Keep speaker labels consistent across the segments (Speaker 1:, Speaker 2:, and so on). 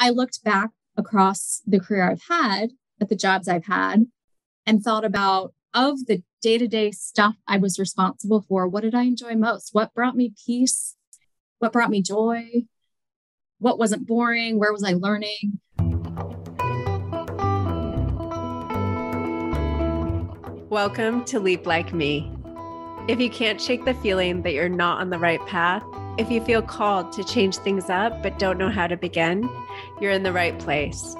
Speaker 1: I looked back across the career I've had at the jobs I've had and thought about of the day-to-day stuff I was responsible for, what did I enjoy most? What brought me peace? What brought me joy? What wasn't boring? Where was I learning?
Speaker 2: Welcome to Leap Like Me. If you can't shake the feeling that you're not on the right path, if you feel called to change things up but don't know how to begin, you're in the right place.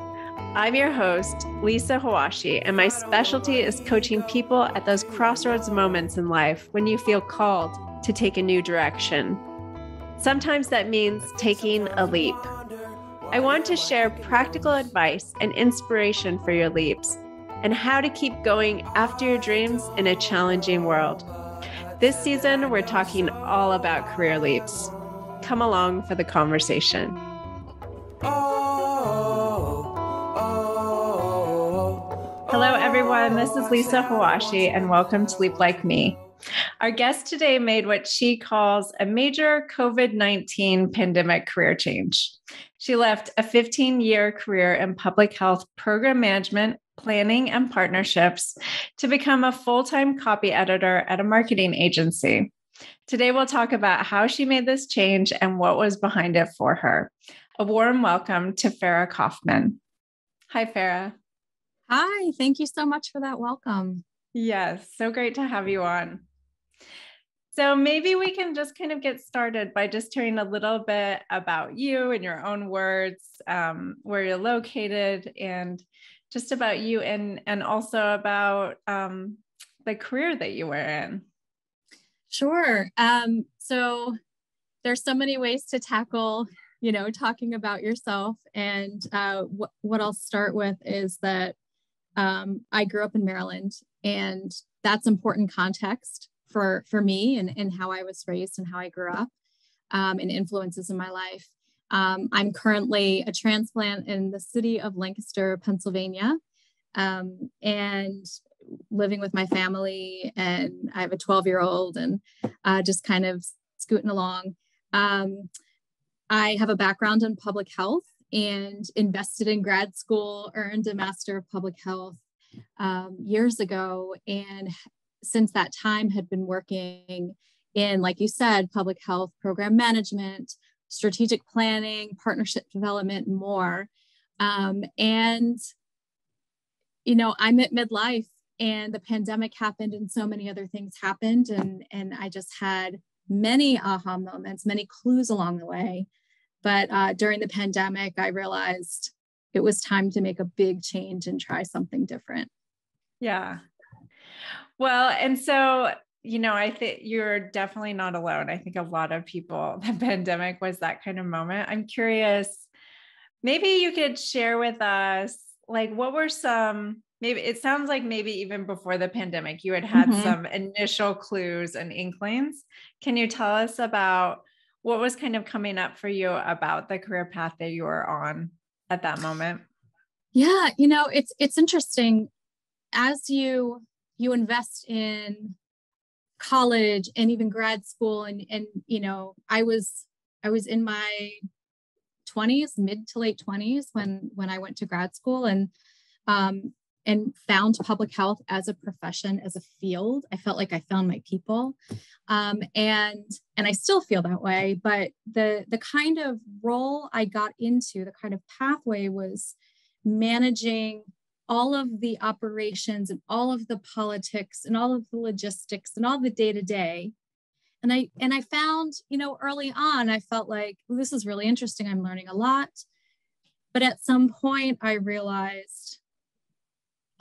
Speaker 2: I'm your host, Lisa Hawashi, and my specialty is coaching people at those crossroads moments in life when you feel called to take a new direction. Sometimes that means taking a leap. I want to share practical advice and inspiration for your leaps and how to keep going after your dreams in a challenging world. This season, we're talking all about career leaps. Come along for the conversation. Hello, everyone. This is Lisa Hawashi, and welcome to Leap Like Me. Our guest today made what she calls a major COVID-19 pandemic career change. She left a 15-year career in public health program management, planning, and partnerships to become a full-time copy editor at a marketing agency. Today, we'll talk about how she made this change and what was behind it for her. A warm welcome to Farah Kauffman. Hi, Farah.
Speaker 1: Hi, thank you so much for that welcome.
Speaker 2: Yes, so great to have you on. So maybe we can just kind of get started by just hearing a little bit about you in your own words, where you're located, and just about you and also about the career that you were in.
Speaker 1: Sure. So there's so many ways to tackle, talking about yourself. And what I'll start with is that I grew up in Maryland, and that's important context for me and how I was raised and how I grew up and influences in my life. I'm currently a transplant in the city of Lancaster, Pennsylvania, and living with my family. And I have a 12-year-old and just kind of scooting along. I have a background in public health and invested in grad school, earned a Master of Public Health years ago. And since that time had been working in, like you said, public health program management, strategic planning, partnership development, and more. And I'm at midlife, and the pandemic happened and so many other things happened. And I just had many aha moments, many clues along the way. But during the pandemic, I realized it was time to make a big change and try something different.
Speaker 2: Yeah. Well, and so, I think you're definitely not alone. I think a lot of people, the pandemic was that kind of moment. I'm curious, maybe you could share with us, what were maybe it sounds like maybe even before the pandemic, you had some initial clues and inklings. Can you tell us about what was kind of coming up for you about the career path that you were on at that moment?
Speaker 1: Yeah, it's interesting. As you invest in college and even grad school, and I was in my 20s, mid to late 20s when I went to grad school and found public health as a profession, as a field. I felt like I found my people, and I still feel that way. But the kind of role I got into, the kind of pathway, was managing all of the operations and all of the politics and all of the logistics and all the day-to-day. And I found, early on, I felt like, well, this is really interesting. I'm learning a lot. But at some point I realized,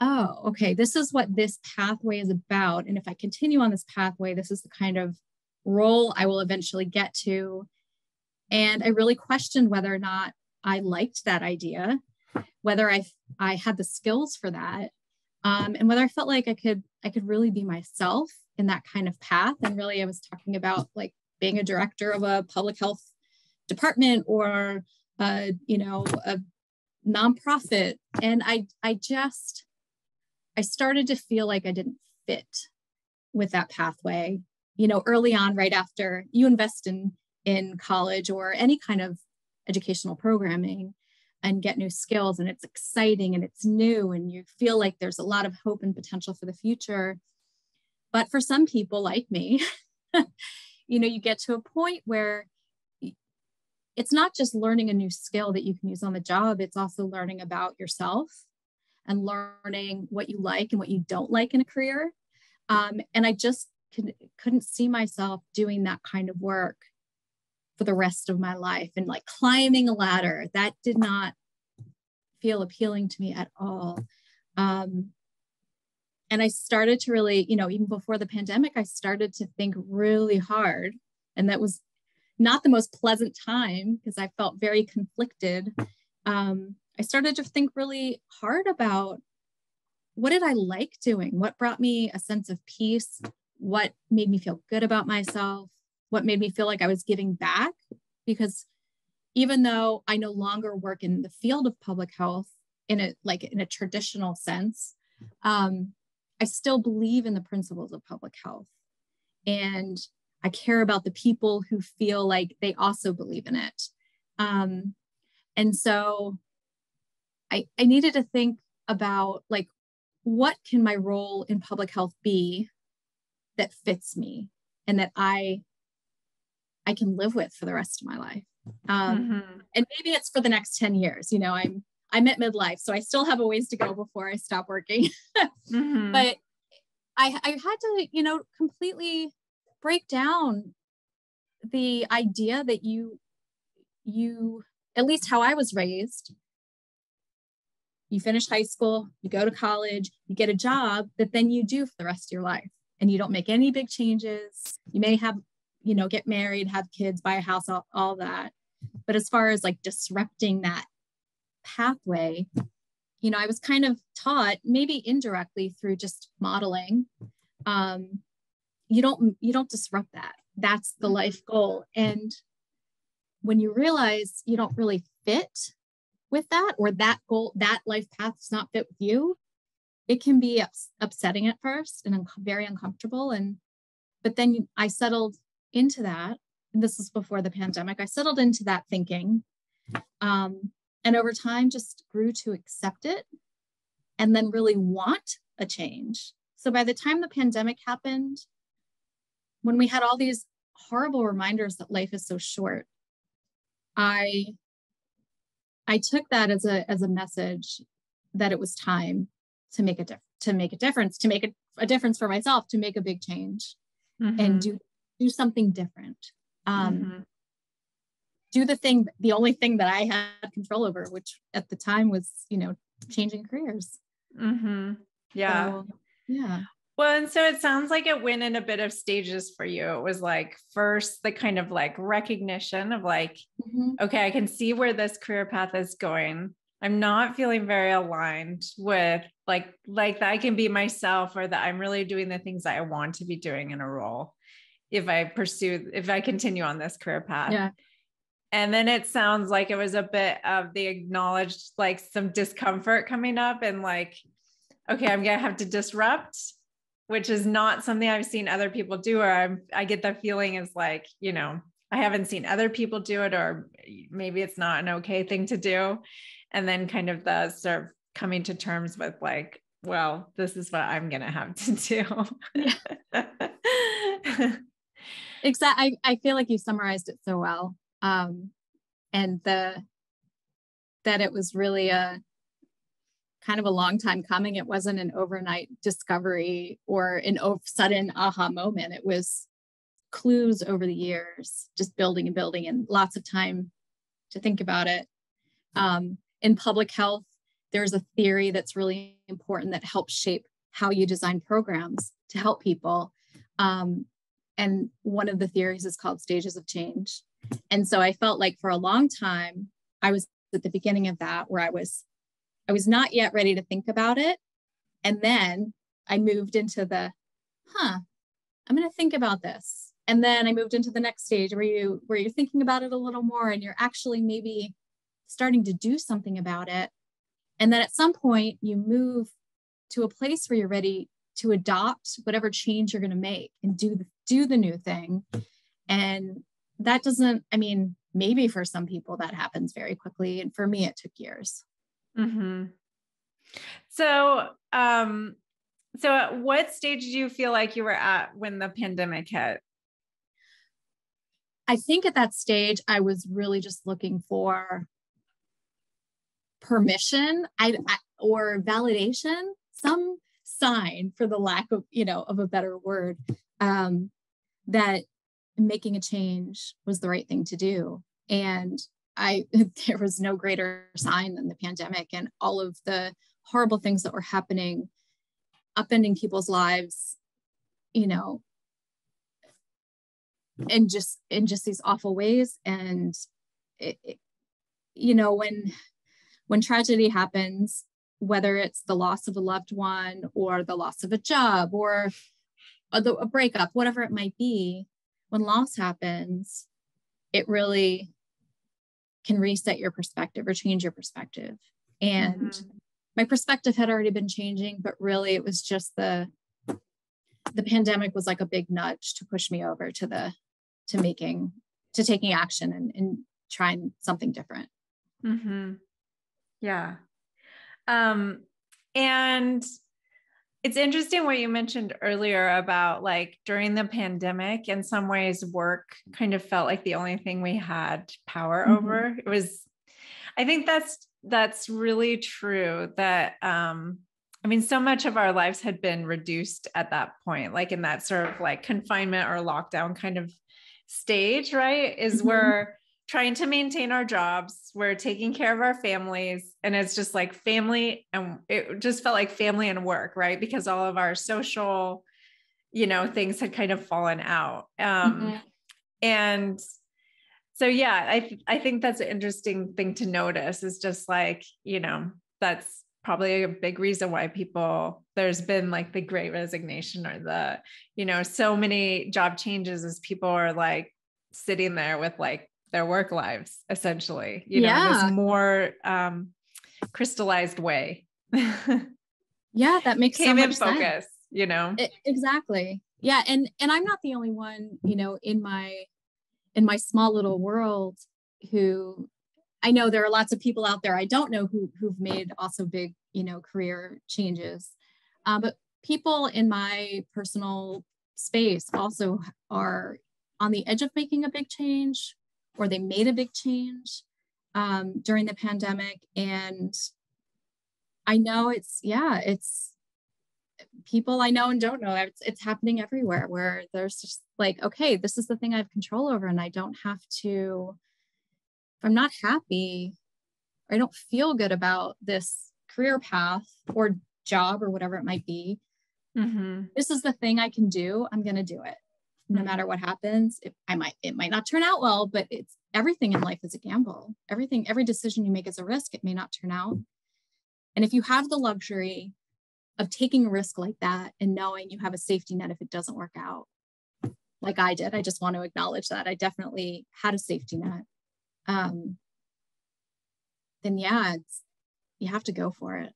Speaker 1: oh, okay, this is what this pathway is about. And if I continue on this pathway, this is the kind of role I will eventually get to. And I really questioned whether or not I liked that idea, whether I had the skills for that, and whether I felt like I could really be myself in that kind of path. And really, I was talking about being a director of a public health department or a nonprofit. And I started to feel like I didn't fit with that pathway. Early on, right after you invest in college or any kind of educational programming, and get new skills, and it's exciting and it's new and you feel like there's a lot of hope and potential for the future. But for some people like me, you get to a point where it's not just learning a new skill that you can use on the job. It's also learning about yourself and learning what you like and what you don't like in a career. And I just couldn't see myself doing that kind of work for the rest of my life, and like climbing a ladder. That did not feel appealing to me at all. And I started to really, even before the pandemic, I started to think really hard. And that was not the most pleasant time because I felt very conflicted. I started to think really hard about what did I like doing? What brought me a sense of peace? What made me feel good about myself? What made me feel like I was giving back? Because even though I no longer work in the field of public health in a traditional sense, I still believe in the principles of public health. And I care about the people who feel like they also believe in it. And so I needed to think about like, what can my role in public health be that fits me and that I can live with for the rest of my life. And maybe it's for the next 10 years. I'm at midlife, so I still have a ways to go before I stop working. But I had to, completely break down the idea that you, at least how I was raised, you finish high school, you go to college, you get a job that then you do for the rest of your life. And you don't make any big changes. You may have, get married, have kids, buy a house, all that. But as far as like disrupting that pathway, I was kind of taught, maybe indirectly through just modeling, you don't disrupt that. That's the life goal. And when you realize you don't really fit with that, or that goal, that life path does not fit with you, it can be upsetting at first and very uncomfortable. But then I settled into that. And this was before the pandemic. I settled into that thinking. And over time just grew to accept it and then really want a change. So by the time the pandemic happened, when we had all these horrible reminders that life is so short, I took that as a message that it was time to make a difference, to make a difference for myself, to make a big change and do something different. Do the only thing that I had control over, which at the time was, changing careers.
Speaker 2: Yeah.
Speaker 1: So, yeah.
Speaker 2: Well, and so it sounds like it went in a bit of stages for you. It was like first the kind of like recognition of like, okay, I can see where this career path is going. I'm not feeling very aligned with like that I can be myself, or that I'm really doing the things that I want to be doing in a role if I continue on this career path.
Speaker 1: Yeah.
Speaker 2: And then it sounds like it was a bit of the acknowledged, like some discomfort coming up and like, okay, I'm going to have to disrupt, which is not something I've seen other people do, or I get the feeling is like, I haven't seen other people do it, or maybe it's not an okay thing to do. And then kind of the sort of coming to terms with like, well, this is what I'm going to have to do.
Speaker 1: Yeah. Exactly. I feel like you summarized it so well. And that it was really a kind of a long time coming. It wasn't an overnight discovery or an sudden aha moment. It was clues over the years, just building and building, and lots of time to think about it. In public health, there's a theory that's really important that helps shape how you design programs to help people. And one of the theories is called stages of change. And so I felt like for a long time, I was at the beginning of that, where I was not yet ready to think about it. And then I moved into I'm going to think about this. And then I moved into the next stage where you're thinking about it a little more, and you're actually maybe starting to do something about it. And then at some point you move to a place where you're ready to adopt whatever change you're going to make and do the new thing. And that doesn't, maybe for some people that happens very quickly. And for me, it took years.
Speaker 2: Mm-hmm. So at what stage did you feel like you were at when the pandemic hit?
Speaker 1: I think at that stage, I was really just looking for permission or validation, some sign, for the lack of, of a better word, that making a change was the right thing to do. And there was no greater sign than the pandemic and all of the horrible things that were happening, upending people's lives, in just these awful ways. And when tragedy happens, whether it's the loss of a loved one or the loss of a job or a breakup, whatever it might be, when loss happens, it really can reset your perspective or change your perspective. And my perspective had already been changing, but really it was just the pandemic was like a big nudge to push me over to taking action and trying something different.
Speaker 2: Mm-hmm. Yeah. And it's interesting what you mentioned earlier about like during the pandemic, in some ways, work kind of felt like the only thing we had power over. It was, I think that's really true that, so much of our lives had been reduced at that point, like in that sort of like confinement or lockdown kind of stage, right? We're trying to maintain our jobs, we're taking care of our families, and it's just like family, and it just felt like family and work, right? Because all of our social, things had kind of fallen out. And so, yeah, I think that's an interesting thing to notice, is just like, that's probably a big reason why there's been like the great resignation or the, so many job changes, as people are like sitting there with like their work lives, essentially, in this more crystallized way.
Speaker 1: Yeah, that makes so much
Speaker 2: focus,
Speaker 1: sense. Exactly. Yeah. And I'm not the only one, in my small little world, who I know there are lots of people out there I don't know who've made also big, career changes. But people in my personal space also are on the edge of making a big change, or they made a big change during the pandemic. And I know it's people I know and don't know. It's happening everywhere, where there's just like, okay, this is the thing I have control over, and I don't have to, if I'm not happy, or I don't feel good about this career path or job or whatever it might be, this is the thing I can do. I'm going to do it. No matter what happens. It might not turn out well, but it's everything in life is a gamble. Every decision you make is a risk. It may not turn out. And if you have the luxury of taking a risk like that and knowing you have a safety net if it doesn't work out, like I did, I just want to acknowledge that I definitely had a safety net. Then you have to go for it.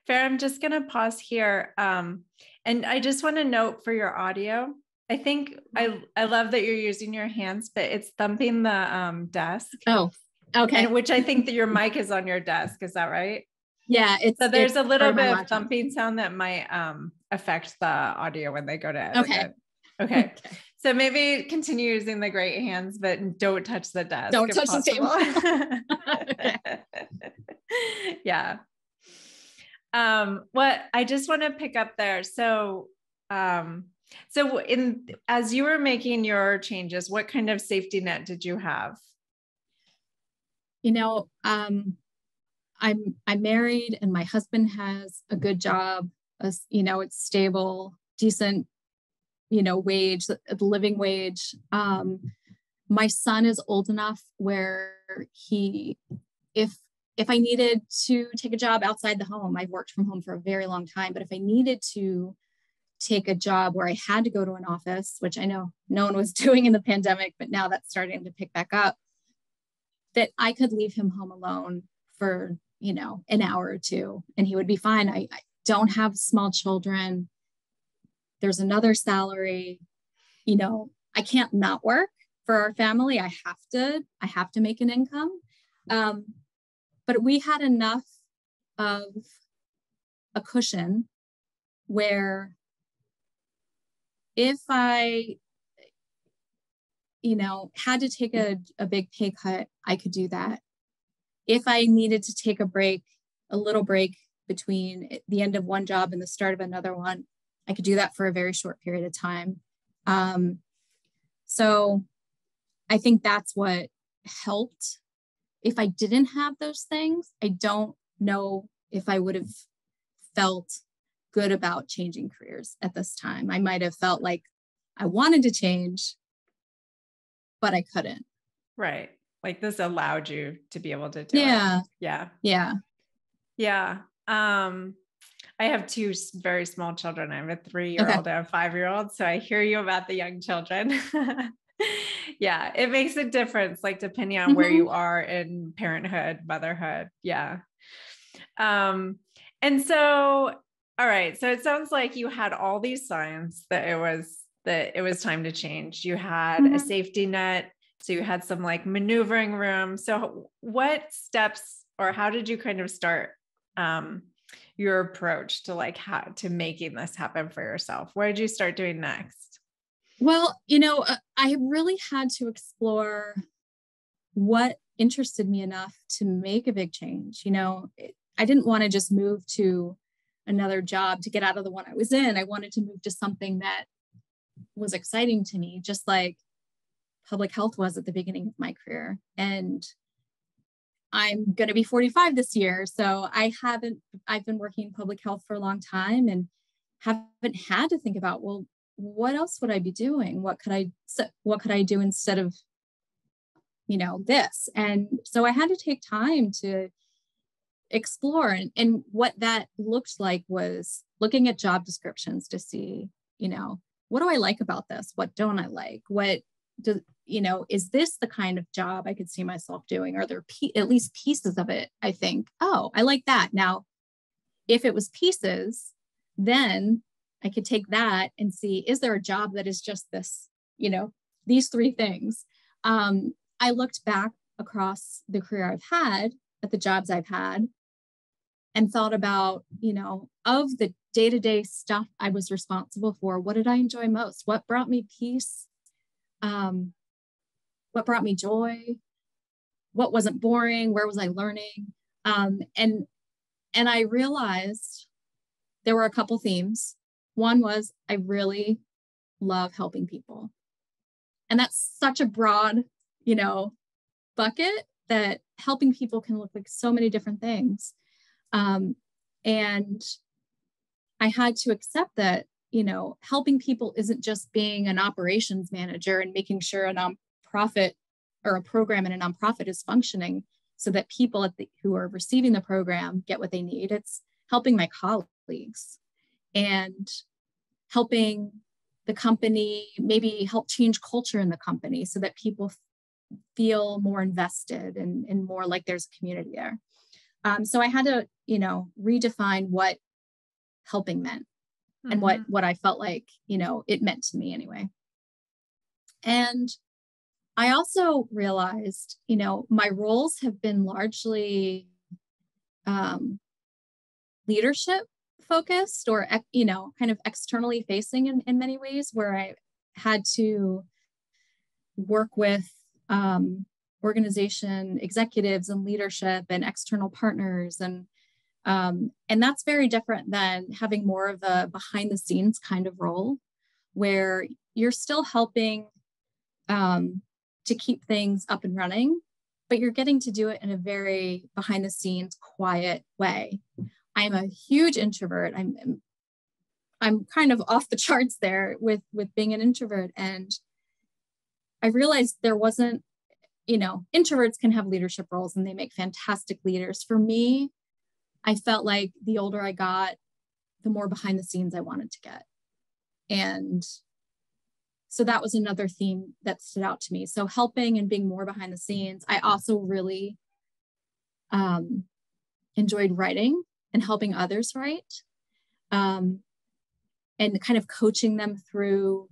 Speaker 2: Farah, I'm just going to pause here. And I just want to note for your audio, I think I love that you're using your hands, but it's thumping the desk.
Speaker 1: Oh, okay.
Speaker 2: And which I think that your mic is on your desk. Is that right?
Speaker 1: Yeah.
Speaker 2: So there's a little bit of thumping sound that might affect the audio when they go to edit it. Okay. So maybe continue using the great hands, but don't touch the desk.
Speaker 1: Don't touch the table.
Speaker 2: Yeah. What I just want to pick up there. So as you were making your changes, what kind of safety net did you have?
Speaker 1: I'm married, and my husband has a good job. It's stable, decent, wage, the living wage. My son is old enough where if I needed to take a job outside the home, I've worked from home for a very long time, but if I needed to take a job where I had to go to an office, which I know no one was doing in the pandemic, but now that's starting to pick back up, that I could leave him home alone for, an hour or two, and he would be fine. I don't have small children. There's another salary, I can't not work. for our family, I have to make an income. But we had enough of a cushion where if I, had to take a big pay cut, I could do that. If I needed to take a little break between the end of one job and the start of another one, I could do that for a very short period of time. So I think that's what helped. If I didn't have those things, I don't know if I would have felt good about changing careers at this time. I might have felt like I wanted to change, but I couldn't.
Speaker 2: Right. Like this allowed you to be able to do it.
Speaker 1: Yeah.
Speaker 2: Yeah. I have two very small children. I have a 3-year-old and a 5-year-old. So I hear you about the young children. Yeah. It makes a difference, like depending on where you are in parenthood, motherhood. Yeah. And so, all right. So it sounds like you had all these signs that it was time to change. You had a safety net. So you had some like maneuvering room. So what steps, or how did you kind of start, your approach to like how to making this happen for yourself? What did you start doing next?
Speaker 1: Well, I really had to explore what interested me enough to make a big change. I didn't want to just move to another job to get out of the one I was in. I wanted to move to something that was exciting to me, just like public health was at the beginning of my career. And I'm going to be 45 this year. So I've been working in public health for a long time and haven't had to think about, well, what else would I be doing? What could I do instead of, this? And so I had to take time to explore. And what that looked like was looking at job descriptions to see, what do I like about this? What don't I like? Is this the kind of job I could see myself doing? Are there at least pieces of it? I think, oh, I like that. Now, if it was pieces, then I could take that and see, is there a job that is just this, these three things? I looked back across the career I've had at the jobs I've had and thought about, of the day-to-day stuff I was responsible for, what did I enjoy most? What brought me peace? What brought me joy? What wasn't boring? Where was I learning? And I realized there were a couple themes. One was I really love helping people. And that's such a broad, bucket that helping people can look like so many different things. And I had to accept that, helping people isn't just being an operations manager and making sure a nonprofit or a program in a nonprofit is functioning so that people who are receiving the program get what they need. It's helping my colleagues and helping the company, maybe help change culture in the company so that people feel more invested and more like there's a community there. So I had to, redefine what helping meant and what I felt like, it meant to me anyway. And I also realized, my roles have been largely leadership focused or, kind of externally facing in many ways, where I had to work with organization executives and leadership and external partners. And that's very different than having more of a behind the scenes kind of role where you're still helping to keep things up and running, but you're getting to do it in a very behind the scenes, quiet way. I'm a huge introvert. I'm kind of off the charts there with being an introvert. And I realized there wasn't, introverts can have leadership roles and they make fantastic leaders. For me, I felt like the older I got, the more behind the scenes I wanted to get. And so that was another theme that stood out to me. So helping and being more behind the scenes. I also really enjoyed writing and helping others write, and kind of coaching them through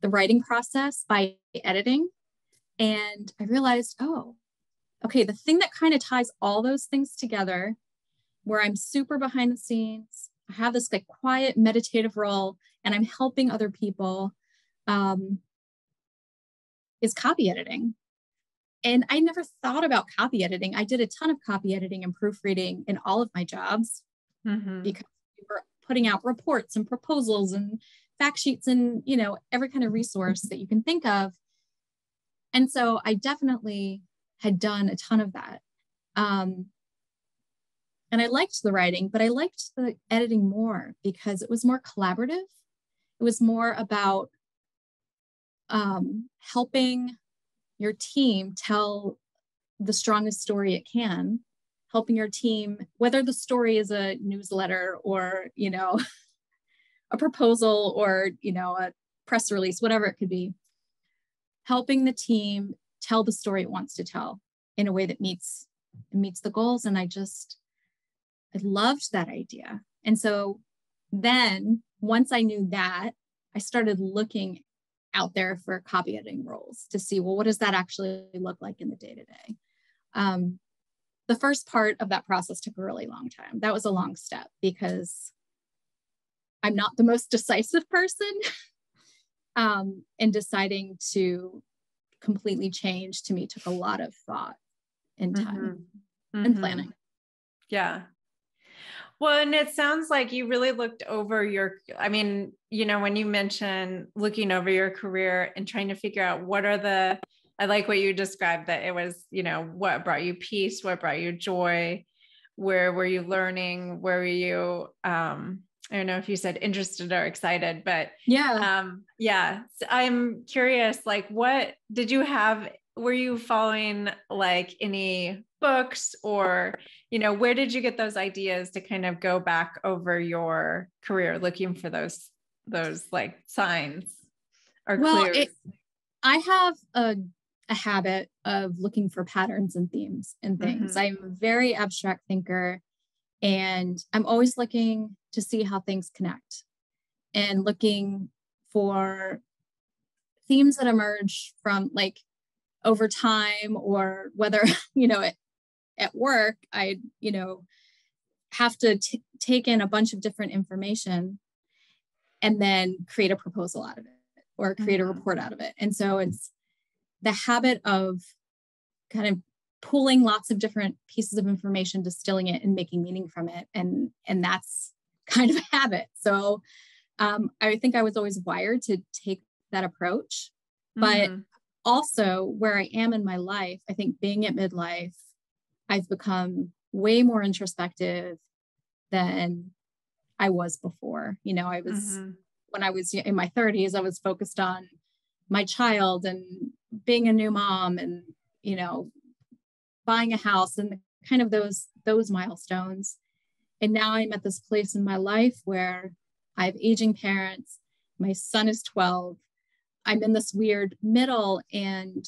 Speaker 1: the writing process by editing. And I realized, oh, okay, the thing that kind of ties all those things together, where I'm super behind the scenes, I have this like quiet meditative role, and I'm helping other people, is copy editing. And I never thought about copy editing. I did a ton of copy editing and proofreading in all of my jobs because we were putting out reports and proposals and fact sheets and, you know, every kind of resource that you can think of. And so I definitely had done a ton of that. And I liked the writing, but I liked the editing more because it was more collaborative. It was more about helping your team tell the strongest story it can, helping your team, whether the story is a newsletter or, you know, a proposal or, you know, a press release, whatever it could be, helping the team tell the story it wants to tell in a way that meets the goals. And I loved that idea. And so then once I knew that, I started looking out there for copy editing roles to see, well, what does that actually look like in the day-to-day? The first part of that process took a really long time. That was a long step because I'm not the most decisive person. And deciding to completely change to me took a lot of thought and time and planning.
Speaker 2: Yeah. Well, and it sounds like you really looked over I mean, you know, when you mention looking over your career and trying to figure out I like what you described, that it was, you know, what brought you peace, what brought you joy, where were you learning, where were you, I don't know if you said interested or excited, but yeah. So I'm curious, like, what did you have? Were you following like any books or, you know, where did you get those ideas to kind of go back over your career, looking for those like signs or clues?
Speaker 1: I have a habit of looking for patterns and themes and things. I'm a very abstract thinker, and I'm always looking to see how things connect and looking for themes that emerge from like over time, or whether, you know, at work, I, you know, have to take in a bunch of different information and then create a proposal out of it or create a report out of it. And so it's the habit of kind of pulling lots of different pieces of information, distilling it and making meaning from it. And that's kind of a habit. So I think I was always wired to take that approach, but also where I am in my life, I think being at midlife, I've become way more introspective than I was before. You know, I was, when I was in my 30s, I was focused on my child and being a new mom and, you know, buying a house and kind of those milestones. And now I'm at this place in my life where I have aging parents. My son is 12. I'm in this weird middle, and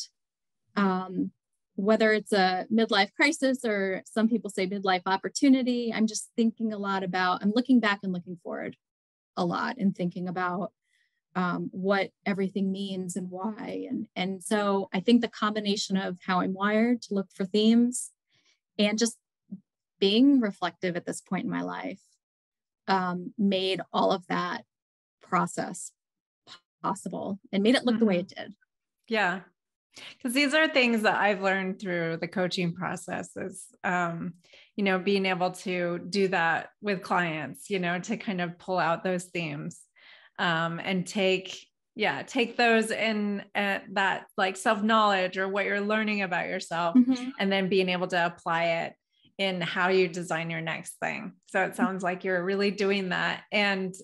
Speaker 1: whether it's a midlife crisis or some people say midlife opportunity, I'm just thinking a lot about, I'm looking back and looking forward a lot and thinking about what everything means and why. And so I think the combination of how I'm wired to look for themes and just being reflective at this point in my life made all of that process possible and made it look the way it did.
Speaker 2: Yeah. Because these are things that I've learned through the coaching process is, you know, being able to do that with clients, you know, to kind of pull out those themes and take those in that like self-knowledge or what you're learning about yourself, and then being able to apply it in how you design your next thing. So it sounds like you're really doing that. And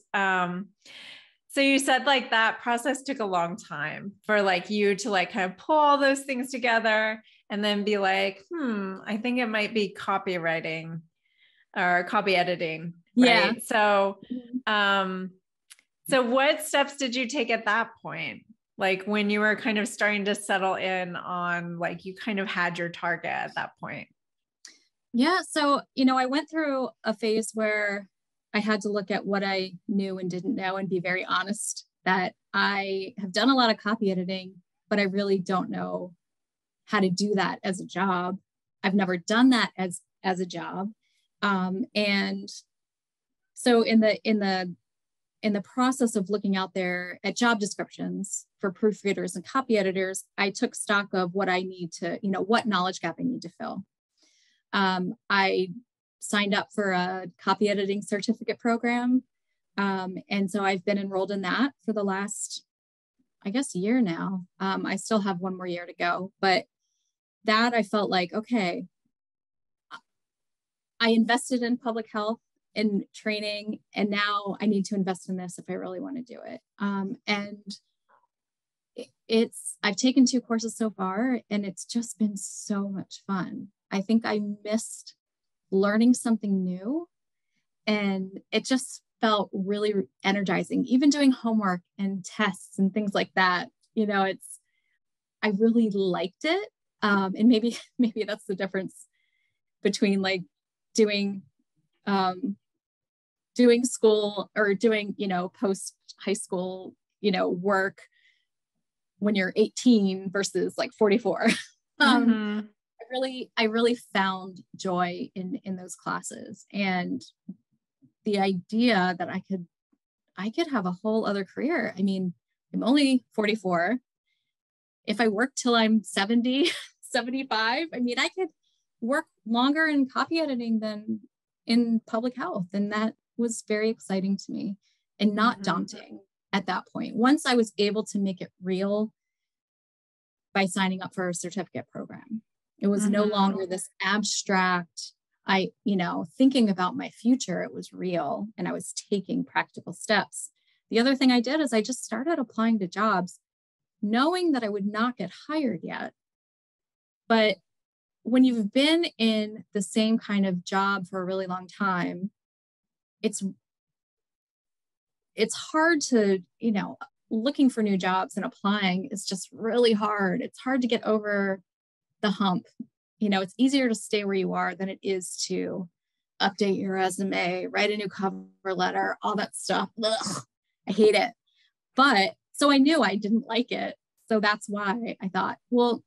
Speaker 2: so you said like that process took a long time for like you to like kind of pull all those things together and then be like, I think it might be copywriting or copy editing. Right? Yeah. So what steps did you take at that point? Like when you were kind of starting to settle in on like, you kind of had your target at that point.
Speaker 1: Yeah. So, you know, I went through a phase where I had to look at what I knew and didn't know and be very honest that I have done a lot of copy editing, but I really don't know how to do that as a job. I've never done that as a job. And so in the process of looking out there at job descriptions for proofreaders and copy editors, I took stock of what I need to, what knowledge gap I need to fill. I signed up for a copy editing certificate program. And so I've been enrolled in that for the last, I guess, year now. I still have one more year to go, but that I felt like, okay, I invested in public health and training, and now I need to invest in this if I really want to do it. And I've taken 2 courses so far, and it's just been so much fun. I think I missed learning something new, and it just felt really energizing. Even doing homework and tests and things like that, I really liked it. And maybe that's the difference between like doing school or doing, post high school, work when you're 18 versus like 44. I really found joy in those classes, and the idea that I could have a whole other career. I mean, I'm only 44. If I work till I'm 70, 75, I mean, I could work longer in copy editing than in public health. And that was very exciting to me and not daunting at that point. Once I was able to make it real by signing up for a certificate program, it was no longer this abstract, thinking about my future. It was real, and I was taking practical steps. The other thing I did is I just started applying to jobs, knowing that I would not get hired yet. But when you've been in the same kind of job for a really long time, it's hard to, looking for new jobs and applying is just really hard. It's hard to get over the hump. It's easier to stay where you are than it is to update your resume, write a new cover letter, all that stuff. Ugh, I hate it. But so I knew I didn't like it. So that's why I thought, well,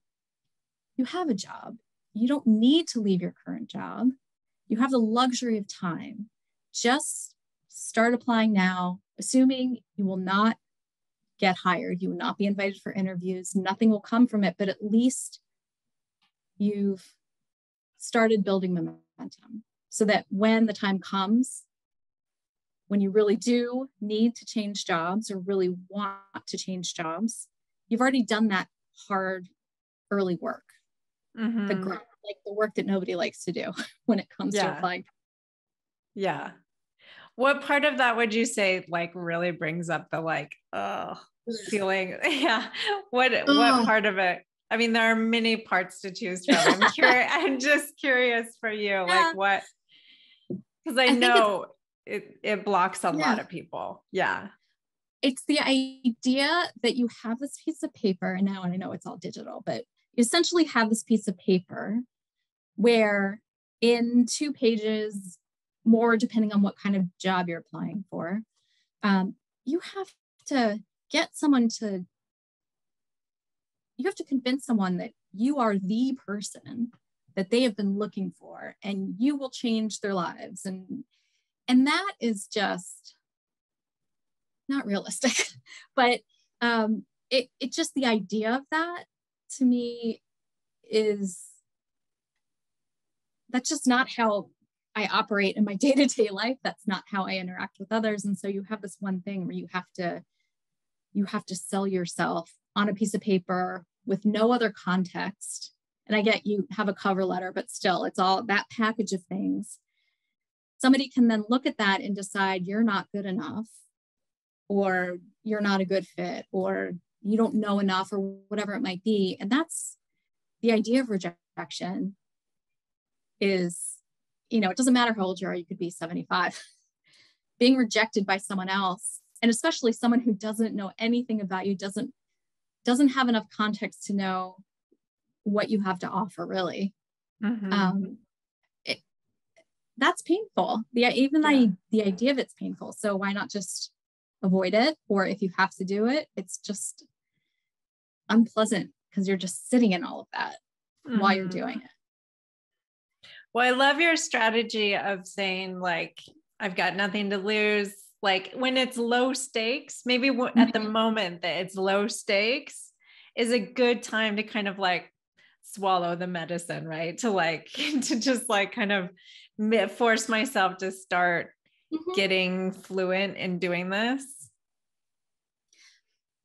Speaker 1: you have a job. You don't need to leave your current job. You have the luxury of time. Just start applying now, assuming you will not get hired. You will not be invited for interviews. Nothing will come from it, but at least you've started building momentum so that when the time comes, when you really do need to change jobs or really want to change jobs, you've already done that hard early work. The work that nobody likes to do when it comes to applying.
Speaker 2: Yeah. What part of that would you say really brings up the feeling? Yeah. What part of it? I mean, there are many parts to choose from. I'm just curious for you, what, because I know it blocks a lot of people. Yeah.
Speaker 1: It's the idea that you have this piece of paper, and now I know it's all digital, but you essentially have this piece of paper where in 2 pages, more depending on what kind of job you're applying for, you have to convince someone that you are the person that they have been looking for, and you will change their lives. And that is just not realistic, but it just, the idea of that to me that's just not how I operate in my day-to-day life. That's not how I interact with others. And so you have this one thing where you have to sell yourself on a piece of paper with no other context. And I get you have a cover letter, but still it's all that package of things. Somebody can then look at that and decide you're not good enough, or you're not a good fit, or you don't know enough, or whatever it might be. And that's the idea of rejection is, it doesn't matter how old you are. You could be 75. Being rejected by someone else, and especially someone who doesn't know anything about you, doesn't have enough context to know what you have to offer, really. That's painful. The idea of it's painful. So why not just avoid it, or if you have to do it, it's just unpleasant because you're just sitting in all of that while you're doing it.
Speaker 2: Well, I love your strategy of saying like, I've got nothing to lose. Like when it's low stakes, maybe at the moment that it's low stakes is a good time to kind of like swallow the medicine, right? To like, to just like kind of force myself to start getting fluent in doing this.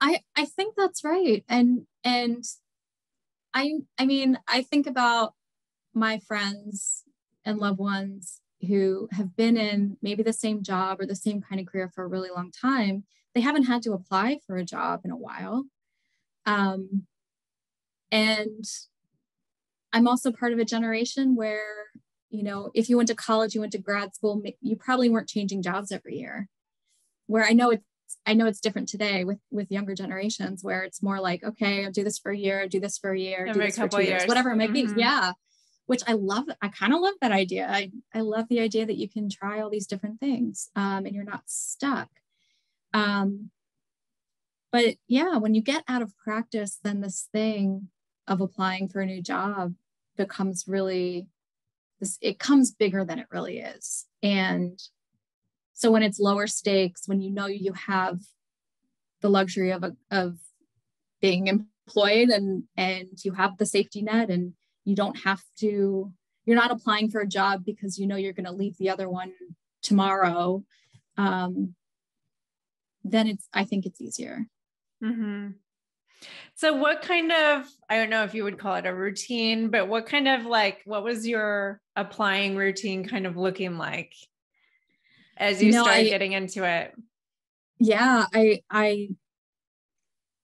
Speaker 1: I think that's right. And I mean, I think about my friends and loved ones who have been in maybe the same job or the same kind of career for a really long time. They haven't had to apply for a job in a while. And I'm also part of a generation where, you know, if you went to college, you went to grad school, you probably weren't changing jobs every year. Where I know it's different today with younger generations where it's more like, okay, I'll do this for a year, do this for a year, do this for 2 years, whatever it might be. Yeah. Which I love. I kind of love that idea. I love the idea that you can try all these different things and you're not stuck. But yeah, when you get out of practice, then this thing of applying for a new job becomes really, it comes bigger than it really is. And so when it's lower stakes, when you know you have the luxury of being employed and you have the safety net and you don't have to, you're not applying for a job because you know you're going to leave the other one tomorrow, then I think it's easier.
Speaker 2: Mm-hmm. So what kind of, I don't know if you would call it a routine, but what kind of like, what was your applying routine kind of looking like as you started getting into it?
Speaker 1: Yeah, I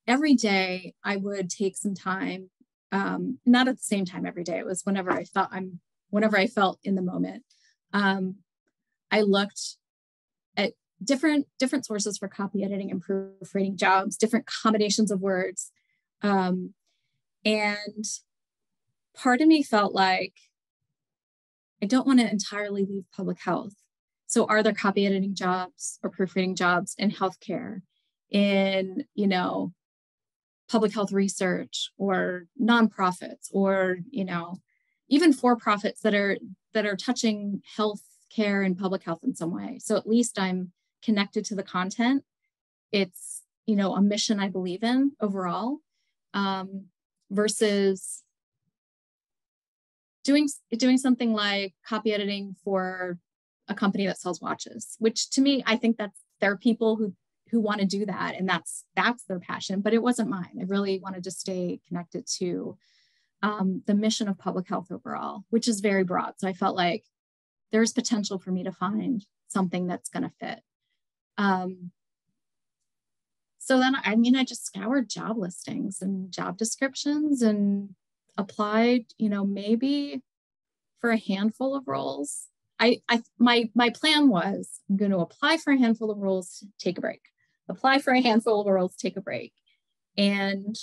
Speaker 1: every day I would take some time, not at the same time every day. It was whenever I felt in the moment. I looked at different sources for copy editing and proofreading jobs, different combinations of words. And part of me felt like I don't want to entirely leave public health. So are there copy editing jobs or proofreading jobs in healthcare, in, you know, public health research or nonprofits or, you know, even for-profits that are touching health care and public health in some way. So at least I'm connected to the content. It's, you know, a mission I believe in overall, versus doing something like copy editing for a company that sells watches, which to me, I think there are people who want to do that. And that's their passion, but it wasn't mine. I really wanted to stay connected to the mission of public health overall, which is very broad. So I felt like there's potential for me to find something that's going to fit. So then, I mean, I just scoured job listings and job descriptions and applied, you know, maybe for a handful of roles. My plan was I'm going to apply for a handful of roles, take a break, apply for a handful of roles, take a break. And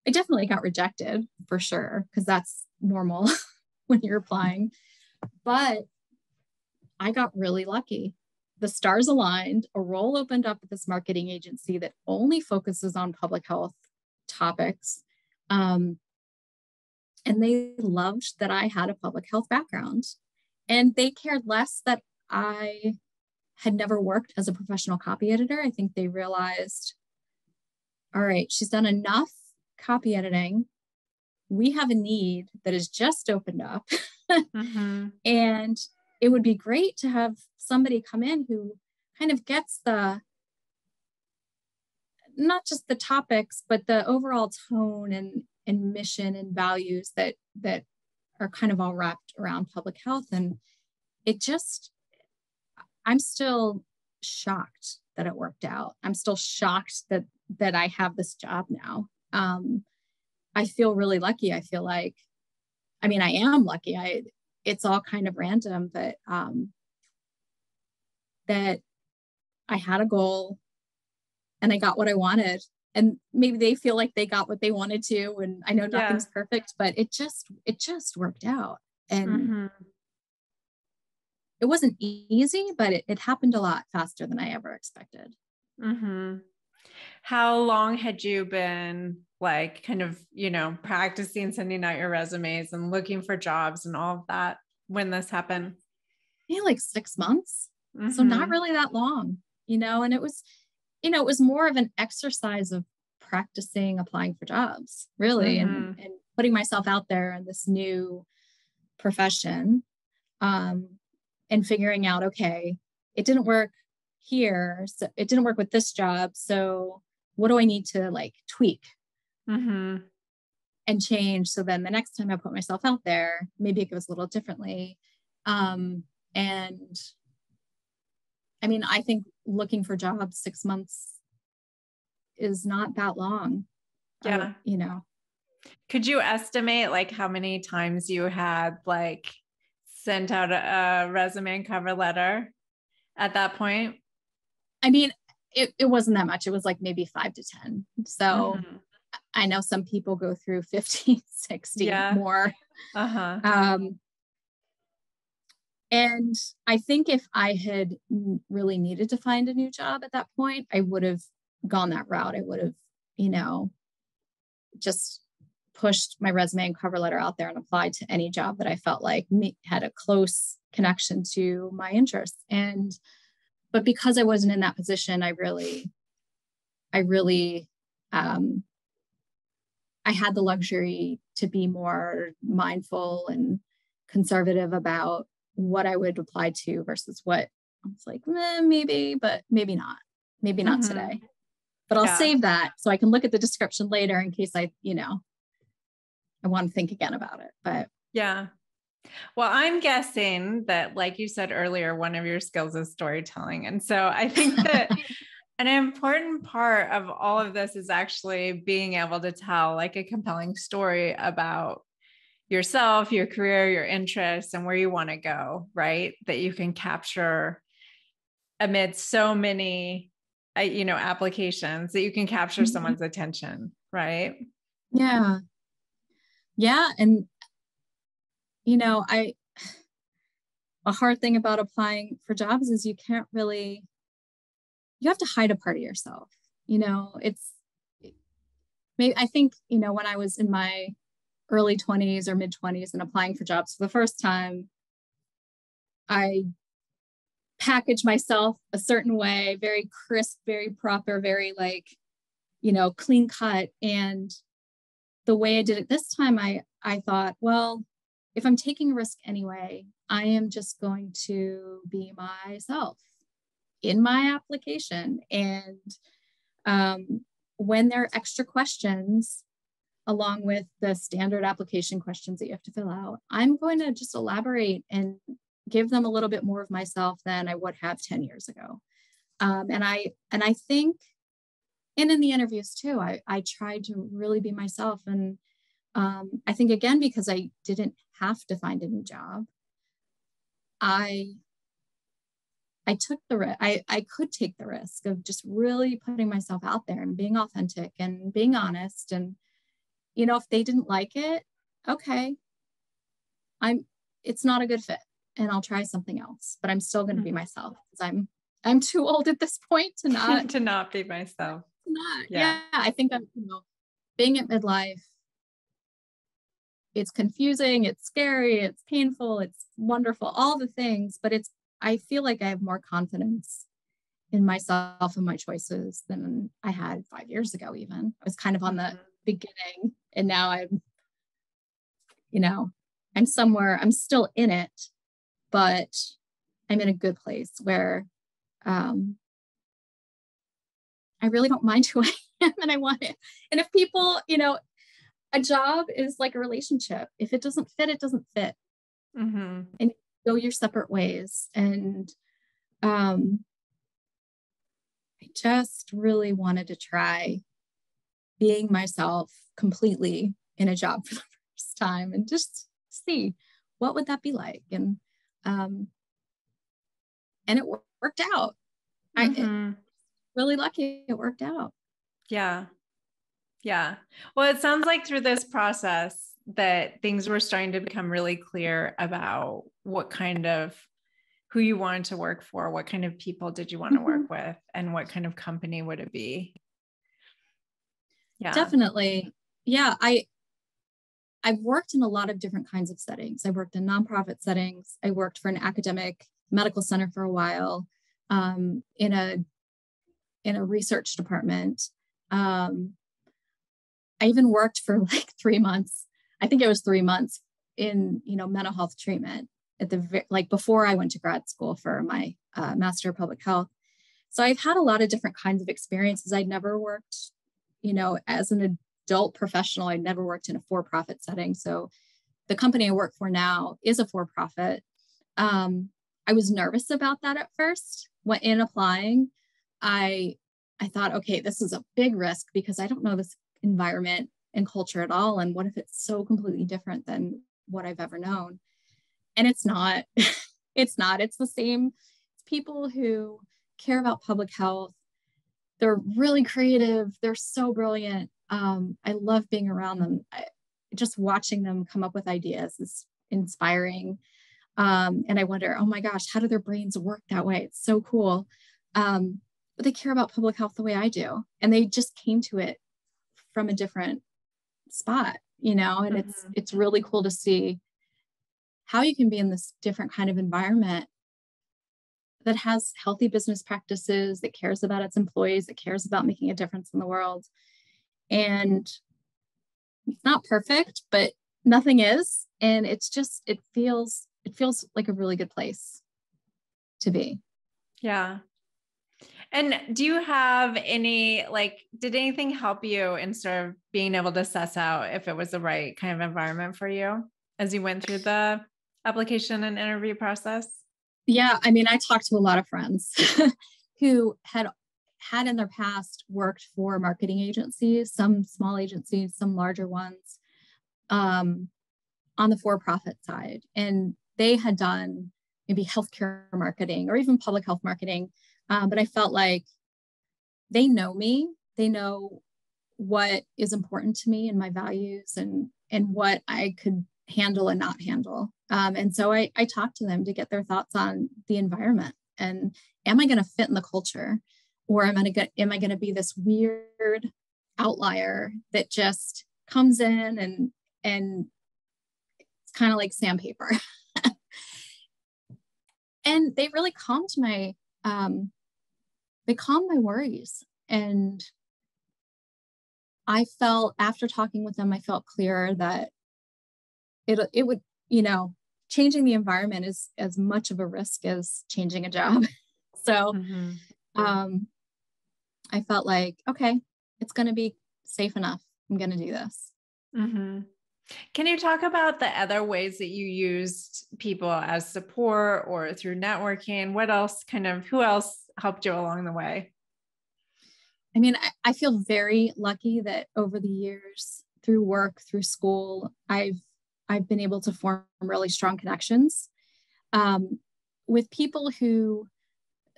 Speaker 1: I definitely got rejected for sure, because that's normal when you're applying. But I got really lucky. The stars aligned, a role opened up at this marketing agency that only focuses on public health topics. And they loved that I had a public health background. And they cared less that I had never worked as a professional copy editor. I think they realized, all right, she's done enough copy editing. We have a need that has just opened up. And it would be great to have somebody come in who kind of gets not just the topics, but the overall tone and mission and values that are kind of all wrapped around public health. And I'm still shocked that it worked out. I'm still shocked that I have this job now. I feel really lucky. I feel like, I mean, I am lucky. It's all kind of random, but that I had a goal and I got what I wanted. And maybe they feel like they got what they wanted to. And I know nothing's perfect, but it just worked out. And it wasn't easy, but it happened a lot faster than I ever expected.
Speaker 2: Mm-hmm. How long had you been like kind of, practicing sending out your resumes and looking for jobs and all of that when this happened?
Speaker 1: Yeah, like 6 months. So not
Speaker 2: Mm-hmm.
Speaker 1: really that long, and it was more of an exercise of practicing applying for jobs, really,
Speaker 2: Mm-hmm.
Speaker 1: and putting myself out there in this new profession, um, and figuring out, okay, it didn't work here. So it didn't work with this job. So what do I need to like tweak
Speaker 2: Mm-hmm.
Speaker 1: and change? So then the next time I put myself out there, maybe it goes a little differently. And I mean, I think looking for jobs 6 months is not that long.
Speaker 2: Yeah. Could you estimate like how many times you had like sent out a resume and cover letter at that point?
Speaker 1: I mean, it wasn't that much. It was like maybe 5 to 10. So
Speaker 2: Mm-hmm.
Speaker 1: I know some people go through 50, 60
Speaker 2: Yeah.
Speaker 1: more.
Speaker 2: Uh-huh.
Speaker 1: And I think if I had really needed to find a new job at that point, I would have gone that route. I would have, just pushed my resume and cover letter out there and applied to any job that I felt like had a close connection to my interests. But because I wasn't in that position, I really, I had the luxury to be more mindful and conservative about what I would apply to versus what I was like, maybe, but maybe not. Maybe not
Speaker 2: Mm-hmm.
Speaker 1: today. But I'll
Speaker 2: Yeah.
Speaker 1: save that so I can look at the description later in case I want to think again about it. But
Speaker 2: Yeah. Well, I'm guessing that, like you said earlier, one of your skills is storytelling. And so I think that an important part of all of this is actually being able to tell like a compelling story about yourself, your career, your interests, and where you want to go, right? That you can capture amid so many, applications, that you can capture someone's attention, right?
Speaker 1: yeah. Yeah. And, a hard thing about applying for jobs is you have to hide a part of yourself. It's maybe, I think, when I was in my early 20s or mid 20s and applying for jobs for the first time, I packaged myself a certain way, very crisp, very proper, very like, clean cut. And the way I did it this time, I thought, well, if I'm taking a risk anyway, I am just going to be myself in my application. And when there are extra questions, along with the standard application questions that you have to fill out, I'm going to just elaborate and give them a little bit more of myself than I would have 10 years ago. And I think, and in the interviews too, I tried to really be myself. And I think, again, because I didn't have to find a new job, I took I could take the risk of just really putting myself out there and being authentic and being honest. And, if they didn't like it, okay, it's not a good fit and I'll try something else, but I'm still going to be myself because I'm too old at this point to not,
Speaker 2: to not be myself.
Speaker 1: Yeah. I think I'm, being at midlife, it's confusing, it's scary, it's painful, it's wonderful, all the things, but I feel like I have more confidence in myself and my choices than I had 5 years ago. Even I was kind of on the beginning, and now I'm somewhere, I'm still in it, but I'm in a good place where I really don't mind who I am and I want it. And if people, a job is like a relationship. If it doesn't fit, it doesn't fit.
Speaker 2: Mm-hmm.
Speaker 1: And go your separate ways. And I just really wanted to try being myself completely in a job for the first time and just see what would that be like. And it worked out. I'm really lucky it worked out.
Speaker 2: Yeah. Yeah. Well, it sounds like through this process that things were starting to become really clear about what kind of who you wanted to work for? What kind of people did you want to work with? And what kind of company would it be? Yeah,
Speaker 1: definitely. Yeah. I've worked in a lot of different kinds of settings. I worked in nonprofit settings. I worked for an academic medical center for a while, in a research department. I even worked for like 3 months. I think it was 3 months in, mental health treatment before I went to grad school for my Master of Public Health. So I've had a lot of different kinds of experiences. I'd never worked, as an adult professional. I'd never worked in a for-profit setting. So the company I work for now is a for-profit. I was nervous about that at first. When in applying, I thought, okay, this is a big risk because I don't know this environment and culture at all. And what if it's so completely different than what I've ever known? And it's not. It's not. It's the same. It's people who care about public health. They're really creative. They're so brilliant. I love being around them. Just watching them come up with ideas is inspiring. And I wonder, oh my gosh, how do their brains work that way? It's so cool. But they care about public health the way I do. And they just came to it from a different spot, and it's really cool to see how you can be in this different kind of environment that has healthy business practices, that cares about its employees, that cares about making a difference in the world. And it's not perfect, but nothing is. And it's just, it feels like a really good place to be.
Speaker 2: Yeah. And do you have any, did anything help you in sort of being able to suss out if it was the right kind of environment for you as you went through the application and interview process?
Speaker 1: Yeah. I mean, I talked to a lot of friends who had in their past worked for marketing agencies, some small agencies, some larger ones, on the for-profit side. And they had done maybe healthcare marketing or even public health marketing. But I felt like they know me, they know what is important to me and my values and what I could handle and not handle. And so I talked to them to get their thoughts on the environment and am I going to fit in the culture, or am I going to be this weird outlier that just comes in and it's kind of like sandpaper. And they really calmed my worries. And I felt, after talking with them, I felt clear that it would, changing the environment is as much of a risk as changing a job. So I felt like, okay, it's going to be safe enough. I'm going to do this.
Speaker 2: Mm-hmm. Can you talk about the other ways that you used people as support or through networking? Who else helped you along the way?
Speaker 1: I mean, I feel very lucky that over the years, through work, through school, I've been able to form really strong connections with people who,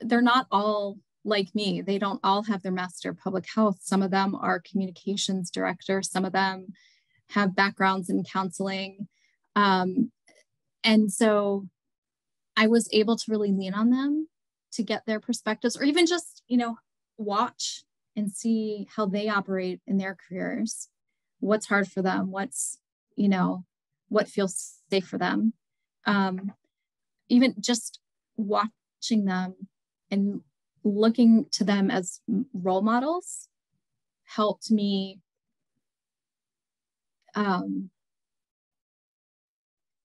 Speaker 1: they're not all like me. They don't all have their Master of Public Health. Some of them are communications directors. Some of them have backgrounds in counseling. And so I was able to really lean on them to get their perspectives, or even just, watch and see how they operate in their careers, what's hard for them, what feels safe for them. Even just watching them and looking to them as role models helped me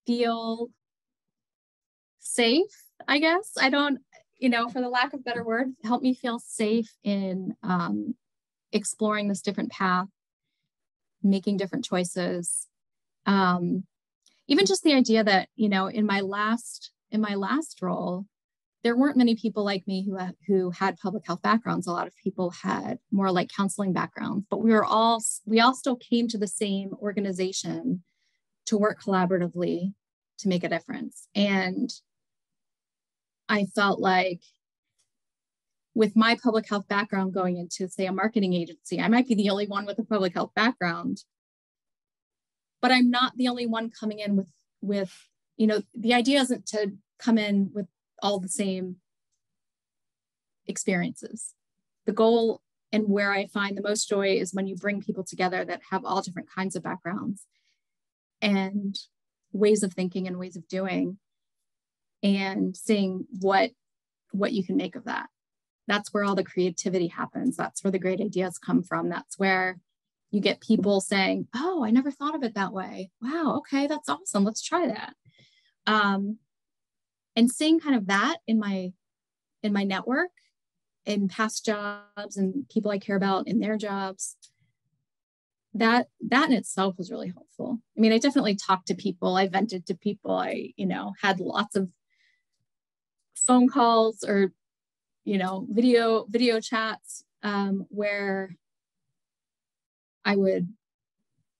Speaker 1: feel safe, I guess. I don't, for the lack of a better word, help me feel safe in exploring this different path, making different choices. Even just the idea that, in my last role, there weren't many people like me who had public health backgrounds. A lot of people had more like counseling backgrounds, but we all still came to the same organization to work collaboratively to make a difference. And I felt like with my public health background going into, say, a marketing agency, I might be the only one with a public health background, but I'm not the only one coming in with the idea isn't to come in with all the same experiences. The goal and where I find the most joy is when you bring people together that have all different kinds of backgrounds and ways of thinking and ways of doing, and seeing what you can make of that. That's where all the creativity happens. That's where the great ideas come from. That's where you get people saying, oh, I never thought of it that way. Wow, okay, that's awesome. Let's try that. And seeing kind of that in my network, in past jobs and people I care about in their jobs, that in itself was really helpful. I mean, I definitely talked to people. I vented to people. I, had lots of phone calls or, video chats where I would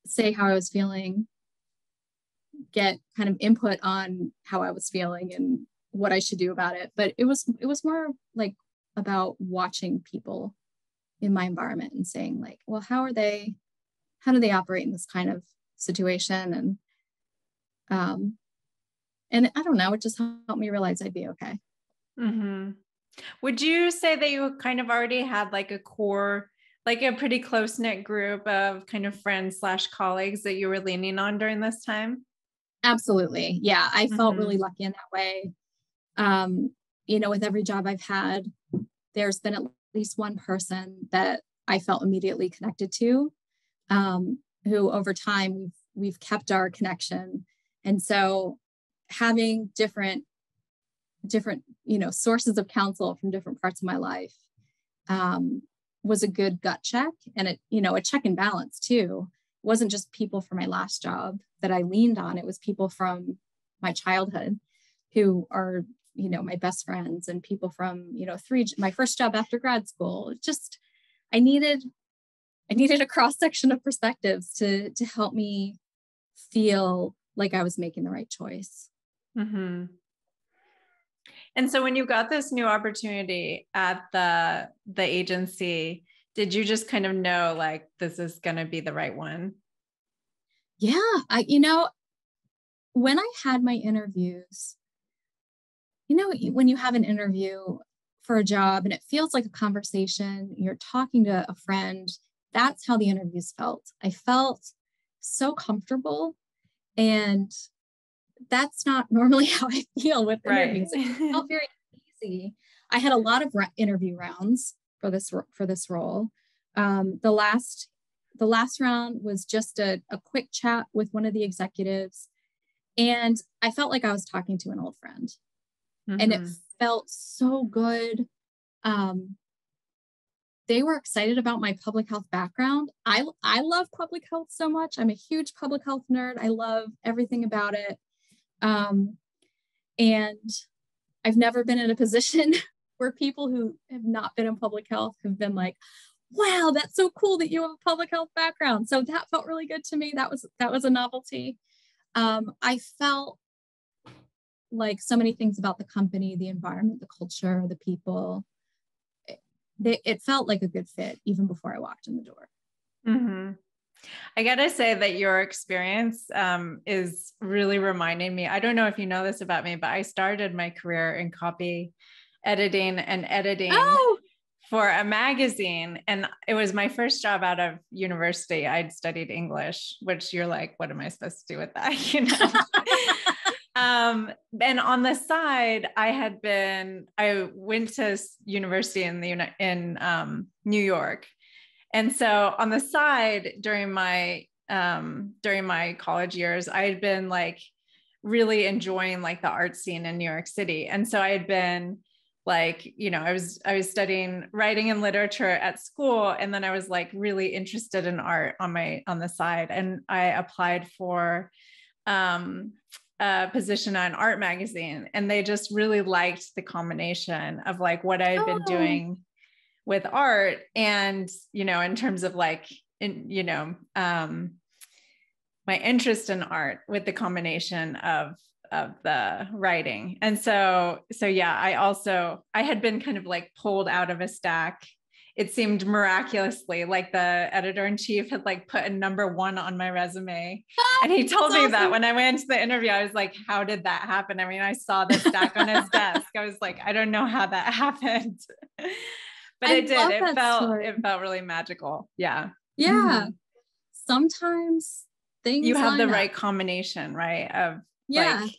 Speaker 1: say how I was feeling, get kind of input on how I was feeling and what I should do about it. But it was more like about watching people in my environment and saying like, well, how do they operate in this kind of situation? And I don't know, it just helped me realize I'd be okay.
Speaker 2: Mm-hmm. Would you say that you kind of already had like a core, like a pretty close-knit group of kind of friends / colleagues that you were leaning on during this time?
Speaker 1: Absolutely. Yeah. I felt really lucky in that way. With every job I've had, there's been at least one person that I felt immediately connected to, who over time we've kept our connection. And so having different, sources of counsel from different parts of my life, was a good gut check, and a check and balance too. It wasn't just people from my last job that I leaned on. It was people from my childhood who are, my best friends, and people from, my first job after grad school. It just, I needed a cross section of perspectives to help me feel like I was making the right choice.
Speaker 2: Mm-hmm. And so when you got this new opportunity at the agency, did you just kind of know like this is going to be the right one?
Speaker 1: Yeah. When I had my interviews, when you have an interview for a job and it feels like a conversation, you're talking to a friend, that's how the interviews felt. I felt so comfortable, and that's not normally how I feel with interviews. It felt very easy. I had a lot of interview rounds for this role. The last round was just a quick chat with one of the executives, and I felt like I was talking to an old friend. Mm-hmm. And it felt so good. They were excited about my public health background. I love public health so much. I'm a huge public health nerd. I love everything about it. And I've never been in a position where people who have not been in public health have been like, wow, that's so cool that you have a public health background. So that felt really good to me. That was a novelty. I felt like so many things about the company, the environment, the culture, the people, it felt like a good fit even before I walked in the door.
Speaker 2: Mm-hmm. I got to say that your experience is really reminding me. I don't know if you know this about me, but I started my career in copy editing for a magazine. And it was my first job out of university. I'd studied English, which you're like, what am I supposed to do with that? And on the side, I went to university in New York. And so on the side during my college years, I had been like really enjoying like the art scene in New York City. And so I had been like, I was studying writing and literature at school. And then I was like really interested in art on the side. And I applied for a position on an art magazine, and they just really liked the combination of like what I had been doing with art and, in terms of like, my interest in art with the combination of the writing. And so yeah, I had been kind of like pulled out of a stack
Speaker 3: it seemed miraculously like the editor-in-chief had like put a #1 on my resume. And he told me that when I went into the interview, I was like, how did that happen? I mean, I saw the stack on his desk. I was like, I don't know how that happened, but it did. It felt really magical. Yeah.
Speaker 1: Yeah.
Speaker 3: Mm-hmm.
Speaker 1: Sometimes things
Speaker 3: you have the
Speaker 1: up.
Speaker 3: right combination, right? Of
Speaker 1: like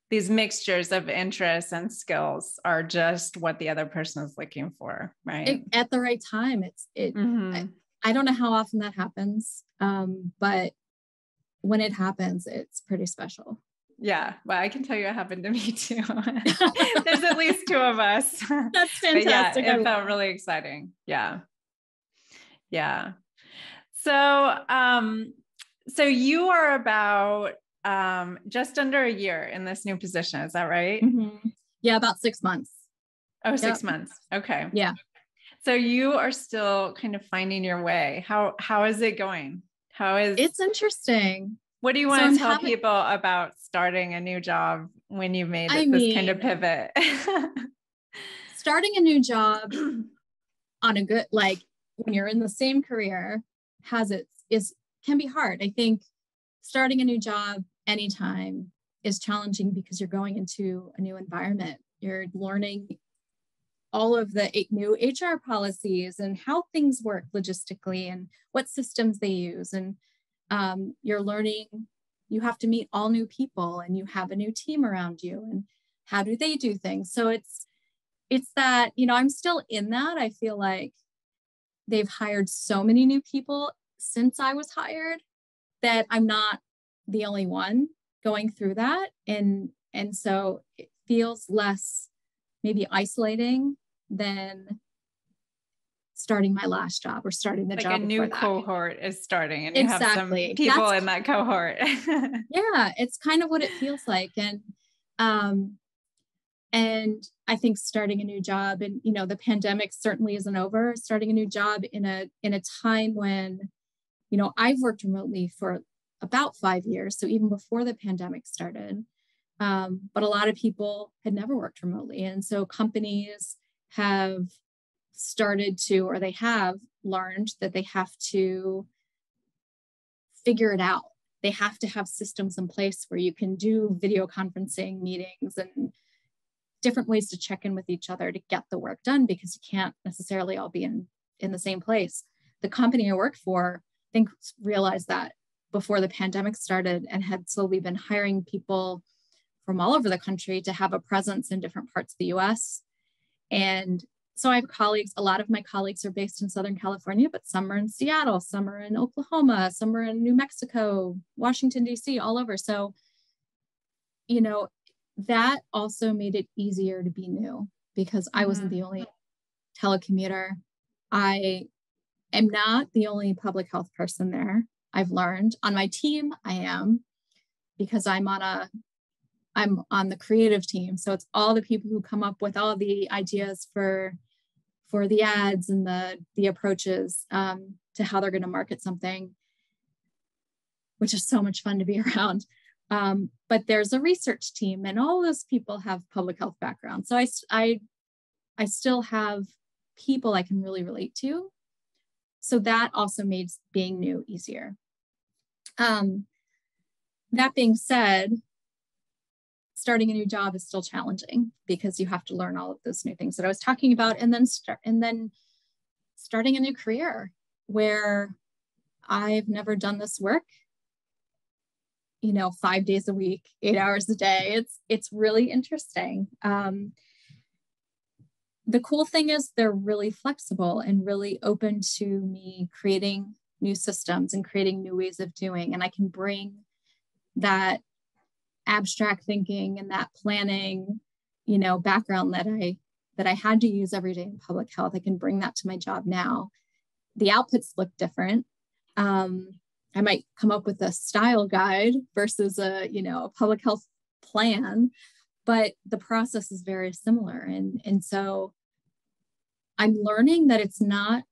Speaker 3: these mixtures of interests and skills are just what the other person is looking for, right?
Speaker 1: At the right time. I don't know how often that happens. But when it happens, it's pretty special.
Speaker 3: Yeah. Well, I can tell you it happened to me too. There's at least 2 of us.
Speaker 1: That's fantastic.
Speaker 3: Yeah, it felt really exciting. Yeah. Yeah. So you are about just under a year in this new position. Is that right?
Speaker 1: Mm-hmm. Yeah, about 6 months.
Speaker 3: Oh, 6 months. Okay.
Speaker 1: Yeah.
Speaker 3: So you are still kind of finding your way. How is it going?
Speaker 1: It's interesting.
Speaker 3: What do you want to tell people about starting a new job when you've made this kind of pivot?
Speaker 1: Starting a new job on a good, like when you're in the same career can be hard. I think starting a new job anytime is challenging because you're going into a new environment. You're learning all of the new HR policies and how things work logistically and what systems they use. And you're learning, you have to meet all new people and you have a new team around you and how do they do things? So it's that, I'm still in that. I feel like they've hired so many new people since I was hired that I'm not the only one going through that. And so it feels less maybe isolating than starting my last job or starting the job.
Speaker 3: Like a new cohort is starting and you have some people in that cohort.
Speaker 1: Yeah, it's kind of what it feels like. And I think starting a new job and, the pandemic certainly isn't over. Starting a new job in a time when, I've worked remotely for about 5 years. So even before the pandemic started, but a lot of people had never worked remotely. And so companies have started to, or they have learned that they have to figure it out. They have to have systems in place where you can do video conferencing meetings and different ways to check in with each other to get the work done, because you can't necessarily all be in the same place. The company I worked for, I think, realized that before the pandemic started and had slowly been hiring people from all over the country to have a presence in different parts of the US. And so I have colleagues, a lot of my colleagues are based in Southern California, but some are in Seattle, some are in Oklahoma, some are in New Mexico, Washington, DC, all over. So, that also made it easier to be new because I wasn't the only telecommuter. I am not the only public health person there. I've learned on my team, I am, because I'm on the creative team. So it's all the people who come up with all the ideas for the ads and the approaches to how they're going to market something, which is so much fun to be around. But there's a research team and all those people have public health backgrounds. So I still have people I can really relate to. So that also made being new easier. That being said, starting a new job is still challenging because you have to learn all of those new things that I was talking about, and then starting a new career where I've never done this work, 5 days a week, 8 hours a day. It's really interesting. The cool thing is they're really flexible and really open to me creating new systems and creating new ways of doing. And I can bring that abstract thinking and that planning, background that I had to use every day in public health. I can bring that to my job now. The outputs look different. I might come up with a style guide versus a public health plan, but the process is very similar. And so I'm learning that it's not,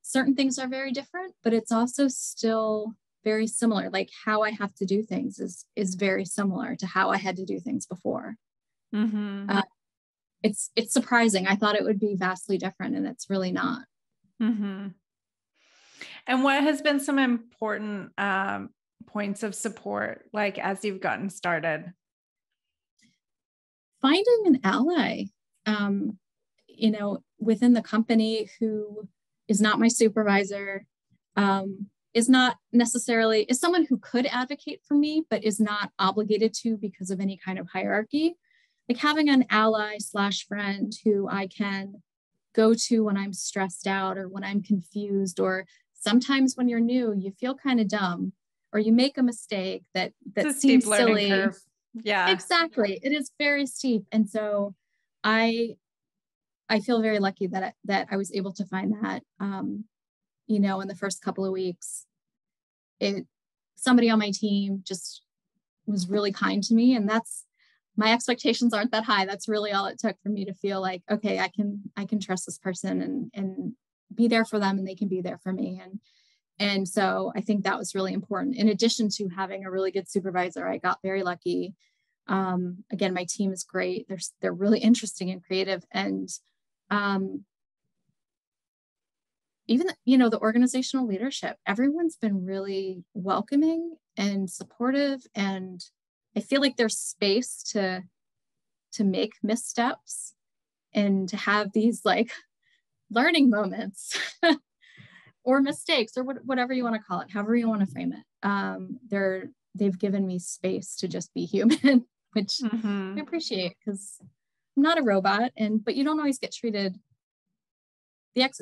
Speaker 1: certain things are very different, but it's also still very similar. Like how I have to do things is very similar to how I had to do things before.
Speaker 3: Mm-hmm.
Speaker 1: it's surprising. I thought it would be vastly different, and it's really not.
Speaker 3: Mm-hmm. And what has been some important points of support, like as you've gotten started?
Speaker 1: Finding an ally, within the company who is not my supervisor, is not necessarily, is someone who could advocate for me, but is not obligated to because of any kind of hierarchy. Like having an ally / friend who I can go to when I'm stressed out or when I'm confused, or sometimes when you're new, you feel kind of dumb or you make a mistake that seems silly.
Speaker 3: Curve. Yeah,
Speaker 1: exactly. It is very steep. And so I feel very lucky that I was able to find that, in the first couple of weeks, somebody on my team just was really kind to me. And my expectations aren't that high. That's really all it took for me to feel like, okay, I can trust this person and be there for them, and they can be there for me. And so I think that was really important. In addition to having a really good supervisor, I got very lucky. Again, my team is great. They're really interesting and creative. And even, the organizational leadership, everyone's been really welcoming and supportive. And I feel like there's space to make missteps and to have these like learning moments or mistakes or whatever you want to call it, however you want to frame it. They've given me space to just be human, which I appreciate, because I'm not a robot, but you don't always get treated.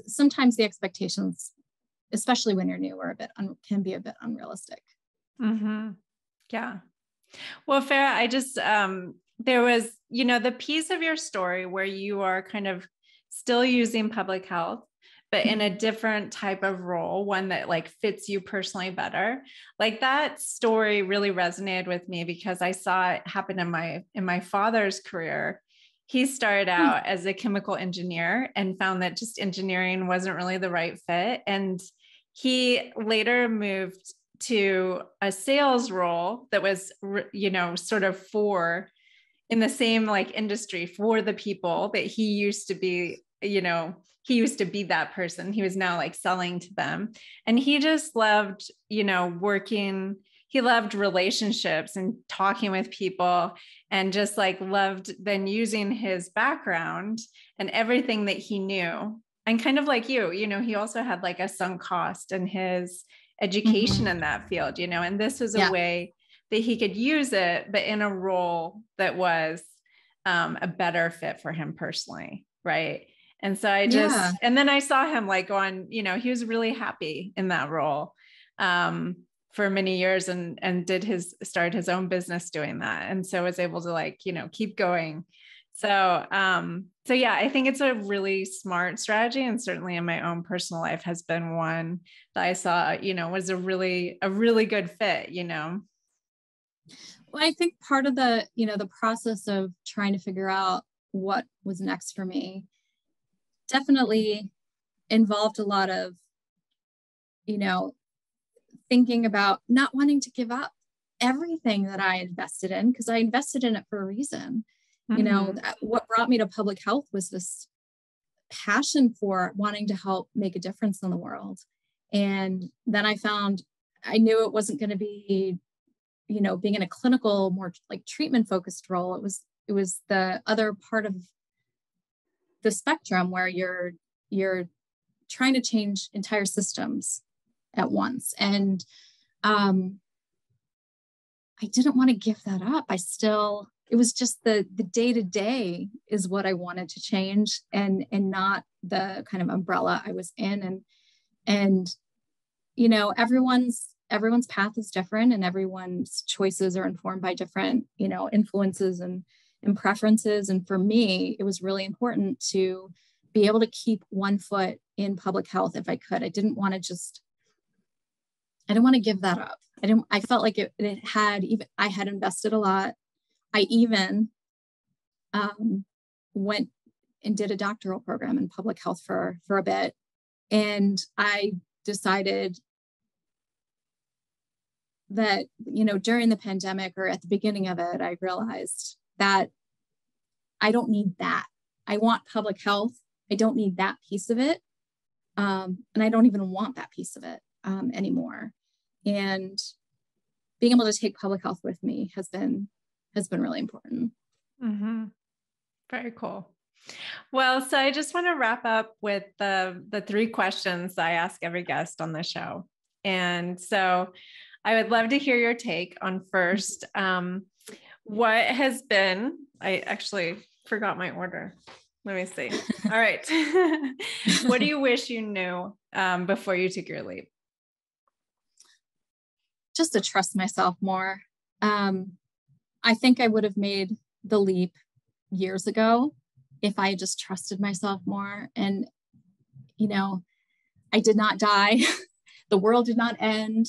Speaker 1: Sometimes the expectations, especially when you're new, can be a bit unrealistic.
Speaker 3: Mm-hmm. Yeah. Well, Farah, I just, there was, the piece of your story where you are kind of still using public health, but in a different type of role, one that like fits you personally better. Like that story really resonated with me because I saw it happen in my father's career. He started out as a chemical engineer and found that just engineering wasn't really the right fit. And he later moved to a sales role that was, sort of in the same like industry for the people that he used to be, he used to be that person. He was now like selling to them. And he just loved, working. He loved relationships and talking with people, and just like loved then using his background and everything that he knew. And kind of like you, he also had like a sunk cost in his education in that field, and this was a way that he could use it, but in a role that was a better fit for him personally. Right. And so and then I saw him like go on, he was really happy in that role for many years and started his own business doing that. And so was able to like, keep going. So yeah, I think it's a really smart strategy. And certainly in my own personal life has been one that I saw, was a really good fit, Well,
Speaker 1: I think part of the process of trying to figure out what was next for me definitely involved a lot of, thinking about not wanting to give up everything that I invested in, because I invested in it for a reason. What brought me to public health was this passion for wanting to help make a difference in the world. And then I knew it wasn't going to be, being in a clinical, more like treatment focused role. It was the other part of the spectrum where you're trying to change entire systems at once. And I didn't want to give that up. It was just the day-to-day is what I wanted to change, and not the kind of umbrella I was in. And everyone's path is different, and everyone's choices are informed by different, influences and preferences. And for me, it was really important to be able to keep one foot in public health if I could. I didn't want to give that up. I felt like I had invested a lot. I even went and did a doctoral program in public health for a bit. And I decided that, during the pandemic or at the beginning of it, I realized that I don't need that I want public health. I don't need that piece of it. And I don't even want that piece of it anymore. And being able to take public health with me has been really important.
Speaker 3: Mm-hmm. Very cool. Well, so I just want to wrap up with the 3 questions I ask every guest on the show. And so I would love to hear your take on first, what has been, I actually forgot my order. Let me see. All right. What do you wish you knew before you took your leap?
Speaker 1: Just to trust myself more. I think I would have made the leap years ago if I had just trusted myself more. And, you know, I did not die. The world did not end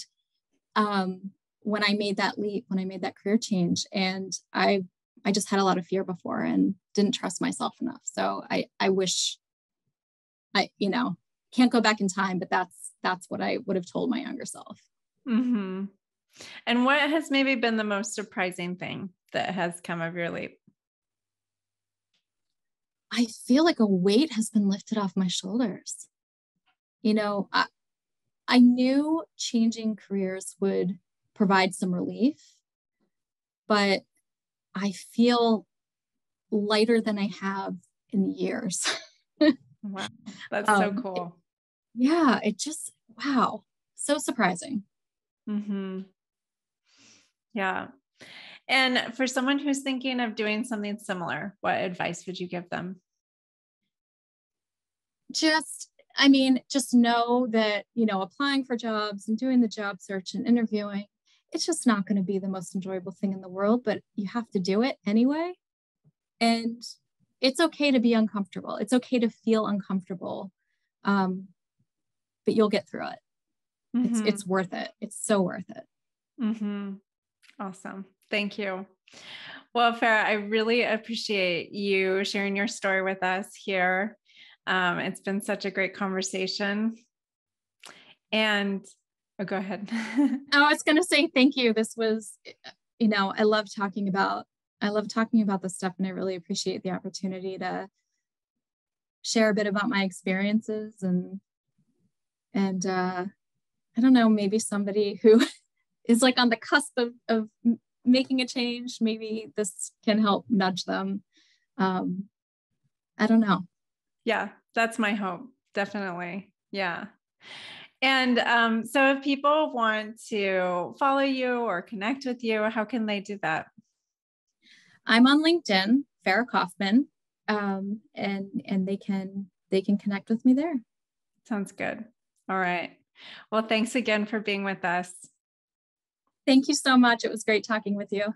Speaker 1: when I made that leap, when I made that career change. And I just had a lot of fear before and didn't trust myself enough. So I wish can't go back in time, but that's what I would have told my younger self.
Speaker 3: Mm-hmm. And what has maybe been the most surprising thing that has come of your leap?
Speaker 1: I feel like a weight has been lifted off my shoulders. I knew changing careers would provide some relief, but I feel lighter than I have in years.
Speaker 3: Wow. That's so cool.
Speaker 1: Wow. So surprising.
Speaker 3: Mm-hmm. Yeah. And for someone who's thinking of doing something similar, what advice would you give them?
Speaker 1: Just know that, applying for jobs and doing the job search and interviewing, it's just not going to be the most enjoyable thing in the world, but you have to do it anyway. And it's okay to be uncomfortable. It's okay to feel uncomfortable. But you'll get through it. Mm-hmm. It's worth it. It's so worth it.
Speaker 3: Mm-hmm. Awesome. Thank you. Well, Farah, I really appreciate you sharing your story with us here. It's been such a great conversation. And go ahead.
Speaker 1: I was going to say thank you. This was, I love talking about this stuff, and I really appreciate the opportunity to share a bit about my experiences and I don't know, maybe somebody who is like on the cusp of making a change, maybe this can help nudge them. I don't know.
Speaker 3: Yeah, that's my hope. Definitely. Yeah. And so if people want to follow you or connect with you, how can they do that?
Speaker 1: I'm on LinkedIn, Farah Kauffman, and they can connect with me there.
Speaker 3: Sounds good. All right. Well, thanks again for being with us.
Speaker 1: Thank you so much. It was great talking with you.